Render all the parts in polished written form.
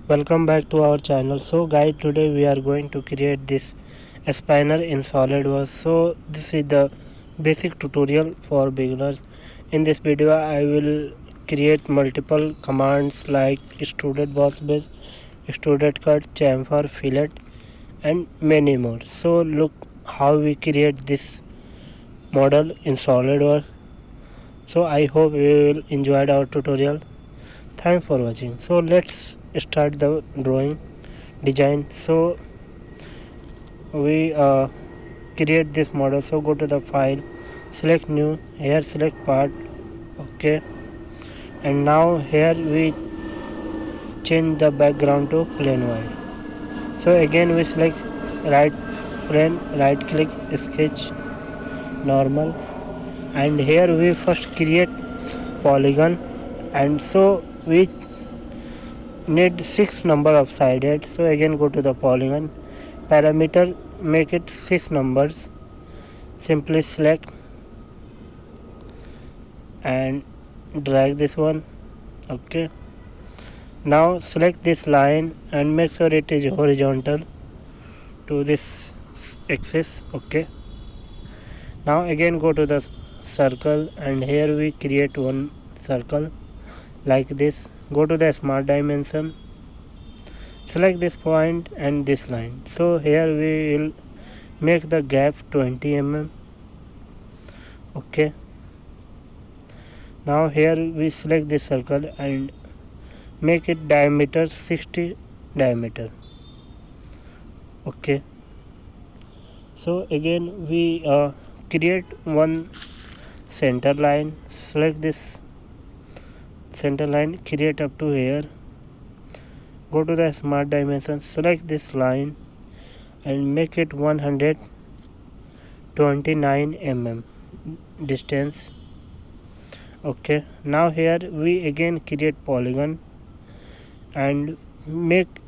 Welcome back to our channel. So guys, today we are going to create this spanner in Solidworks. So this is the basic tutorial for beginners. In this video I will create multiple commands like extruded boss base, extruded cut, chamfer, fillet and many more. So look how we create this model in Solidworks. So I hope you will enjoy our tutorial. Thanks for watching. So let's start the drawing design. So we create this model. So go to the file, select new, here select part, okay, and now here we change the background to plain white. So again we select right plane, right click, sketch, normal, and here we first create polygon, and so we need 6 number of sided. So again go to the polygon, parameter make it 6 numbers, simply select and drag this one, okay. Now select this line and make sure it is horizontal to this axis, okay. Now again go to the circle and here we create one circle like this. Go to the smart dimension, select this point and this line. So here we will make the gap 20 mm, okay. Now here we select this circle and make it diameter 60 diameter, okay. So again we create one center line, select this center line, create up to here, go to the smart dimension, select this line and make it 129 mm distance, okay. Now here we again create polygon and make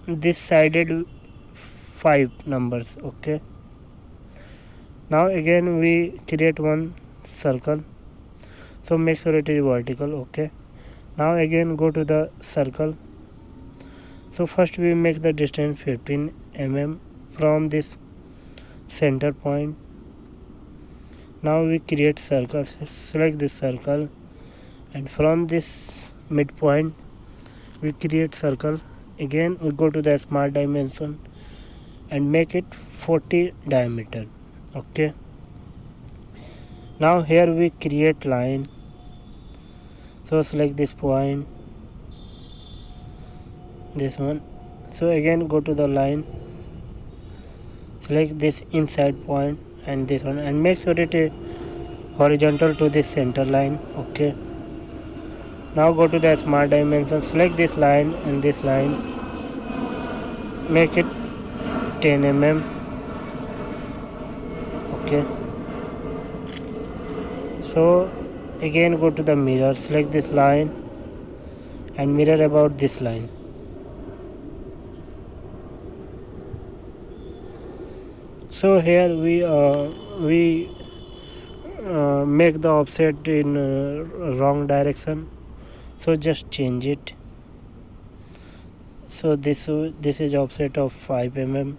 this sided 5 numbers, okay. Now again we create one circle, so make sure it is vertical, okay. Now again go to the circle. So first we make the distance 15 mm from this center point. Now we create circles, select this circle and from this midpoint we create circle. Again we go to the smart dimension and make it 40 diameter, okay. Now here we create line, so select this point, this one. So again go to the line, select this inside point and this one and make sure it is horizontal to this center line, okay. Now go to the smart dimension, select this line and this line, make it 10 mm, okay. So again go to the mirror, select this line and mirror about this line. So here we make the offset in wrong direction, so just change it. So this is offset of 5 mm,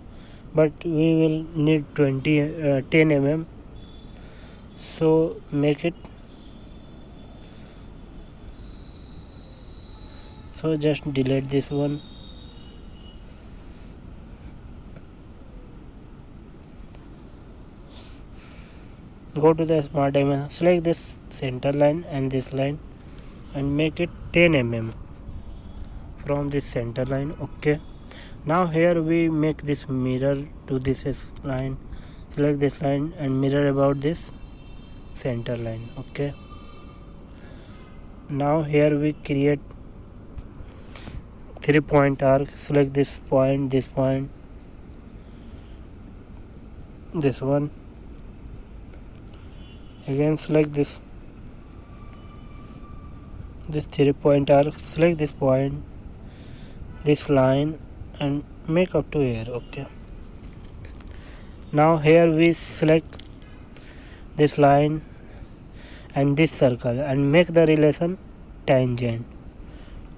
but we will need 10 mm, so make it, so just delete this one. Go to the smart dimension, select this center line and this line and make it 10 mm from this center line, okay. Now here we make this mirror to this line, select this line and mirror about this center line, okay. Now here we create 3-point arc, select this point, this point, this one. Again select this 3-point arc, select this point, this line and make up to here, okay. Now here we select this line and this circle and make the relation tangent,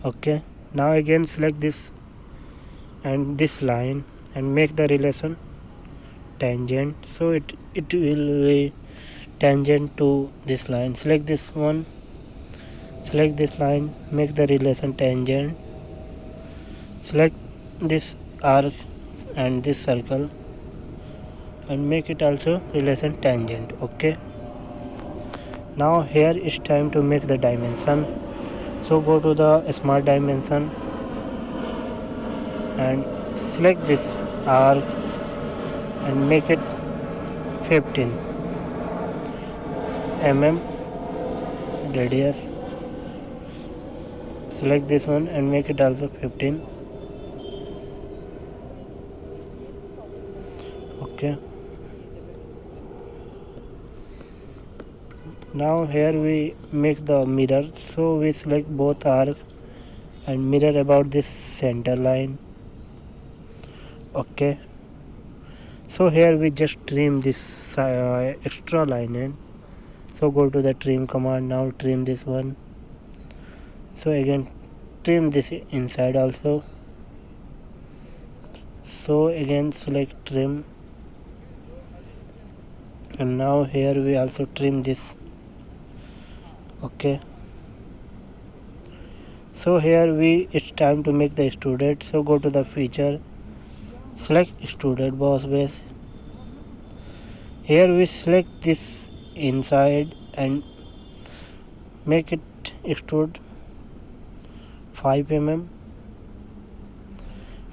okay. Now again select this and this line and make the relation tangent, so it will be tangent to this line. Select this one, select this line, make the relation tangent, select this arc and this circle and make it also relation tangent. Okay, now here is time to make the dimension. So go to the smart dimension and select this arc and make it 15 mm radius. Select this one and make it also 15. Okay, now here we make the mirror, so we select both arc and mirror about this center line. Okay, so here we just trim this extra line end. So go to the trim command, now trim this one. So again trim this inside also. So again select trim, and now here we also trim this. Okay, so here it's time to make the extruded. So go to the feature, select extruded boss base. Here we select this inside and make it extrude 5 mm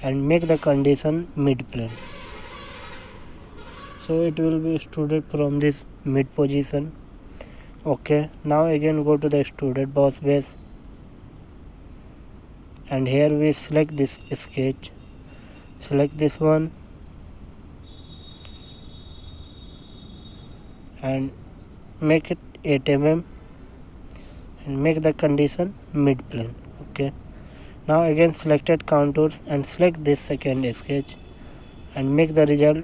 and make the condition mid plane. So it will be extruded from this mid position. Okay, now again go to the extruded boss base and here we select this sketch, select this one and make it 8 mm and make the condition mid plane. Okay, now again selected contours and select this second sketch and make the result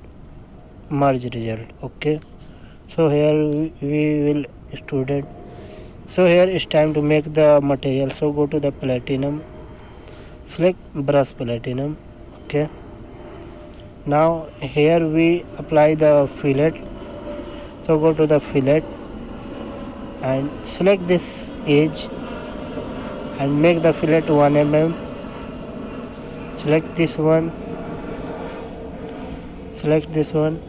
merge result. Okay, so here we will extrude it. So here it's time to make the material. So go to the platinum, select brush platinum. Okay, now here we apply the fillet. So go to the fillet and select this edge and make the fillet 1 mm. Select this one, select this one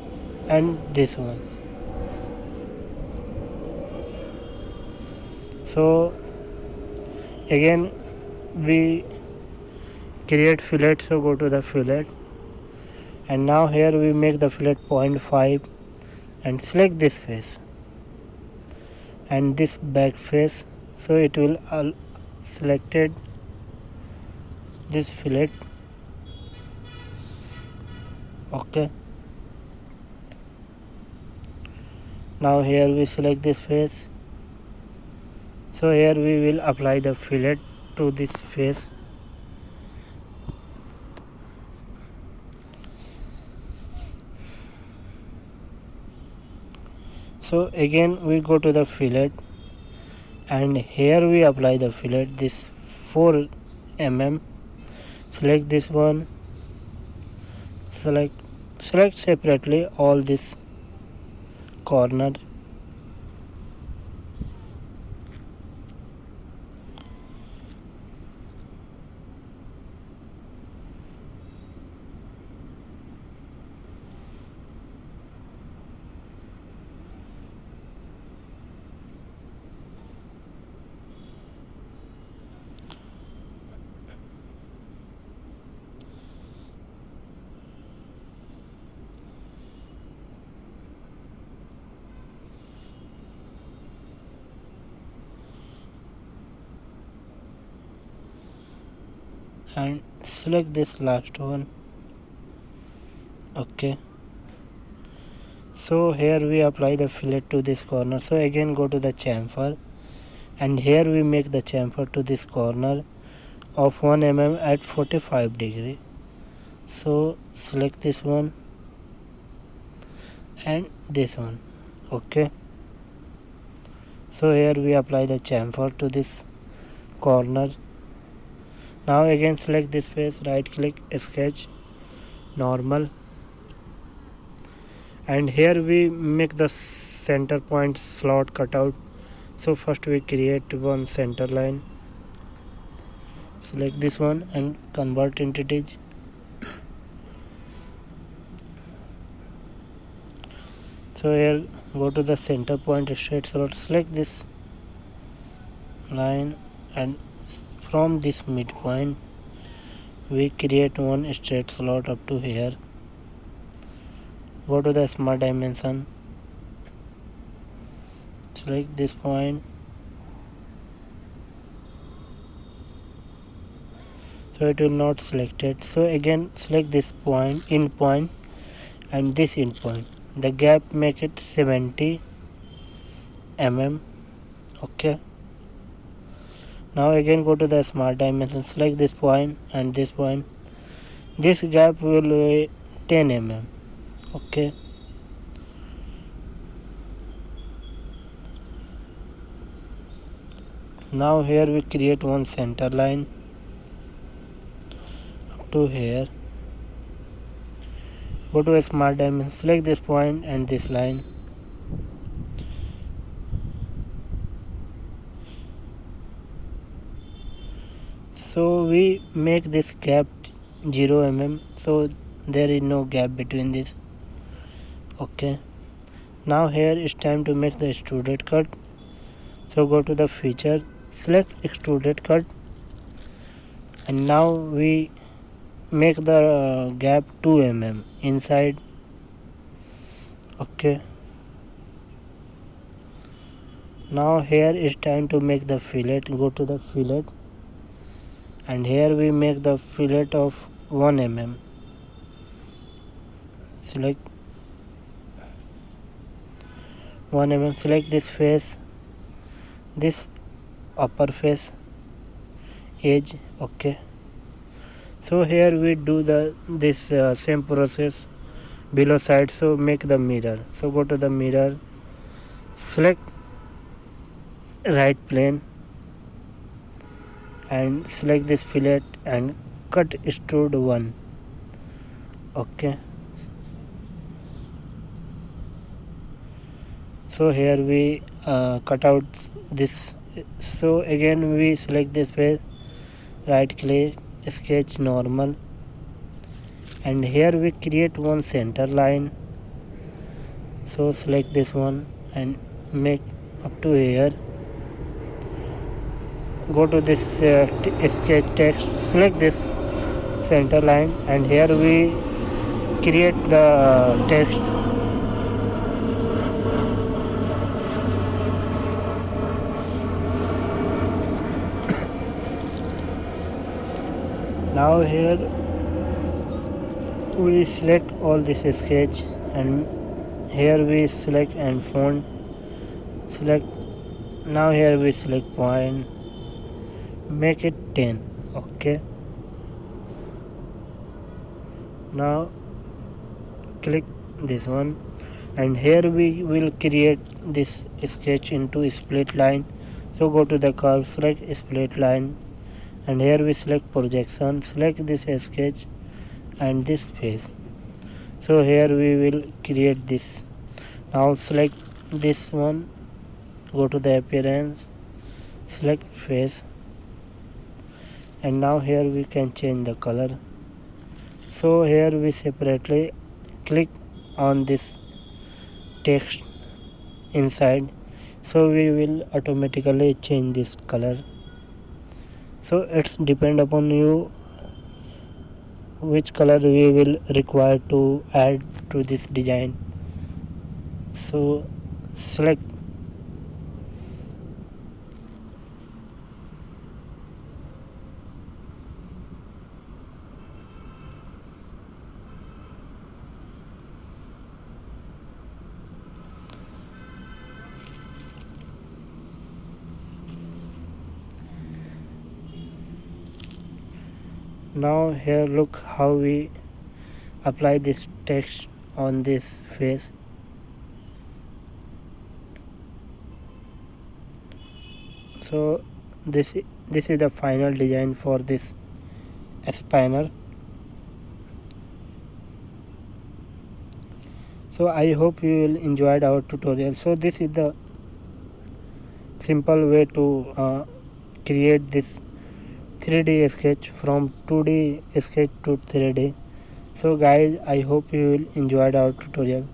and this one. So again we create fillet. So go to the fillet and now here we make the fillet 0.5 and select this face and this back face. So it will all selected this fillet. Okay, now here we select this face. So here we will apply the fillet to this face. So again we go to the fillet and here we apply the fillet this 4 mm. Select this one, select separately all this corner. And select this last one. Okay, so here we apply the fillet to this corner. So again go to the chamfer and here we make the chamfer to this corner of 1 mm at 45 degree. So select this one and this one. Okay, so here we apply the chamfer to this corner Now again select this face, right click, sketch normal, and here we make the center point slot cutout. So first we create one center line, select this one and convert entity. So here go to the center point straight slot, select this line, and from this midpoint we create one straight slot up to here. Go to the smart dimension, select this point, so it will not select it. So again select this point, in point, and this in point. The gap make it 70 mm. Okay. Now again go to the smart dimension, select this point and this point. This gap will be 10 mm. Okay. Now here we create one center line up to here. Go to a smart dimension, select this point and this line. So we make this gap 0 mm, so there is no gap between this. Okay. Now here it's time to make the extruded cut. So go to the feature, select extruded cut, and now we make the gap 2 mm inside. Okay. Now here it's time to make the fillet. Go to the fillet, and here we make the fillet of 1 mm. Select 1 mm, select this face, this upper face edge. Okay. So here we do this same process below side. So make the mirror. So go to the mirror, select right plane, and select this fillet and cut extrude 1. Okay. So here we cut out this. So again we select this face, right click, sketch normal, and here we create one center line. So select this one and make up to here. Go to this sketch text, select this center line, and here we create the text. Now here we select all this sketch, and here we select and font, select. Now here we select point, make it 10. Okay. Now click this one, and here we will create this sketch into split line. So go to the curve, select split line, and here we select projection, select this sketch and this face. So here we will create this. Now select this one, go to the appearance, select face, and now here we can change the color. So here we separately click on this text inside, so we will automatically change this color. So it's depend upon you which color we will require to add to this design. So select. Now here look how we apply this text on this face. So this is the final design for this spinner. So I hope you will enjoyed our tutorial. So this is the simple way to create this 3D sketch from 2D sketch to 3D. So guys, I hope you will enjoyed our tutorial.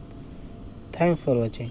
Thanks for watching.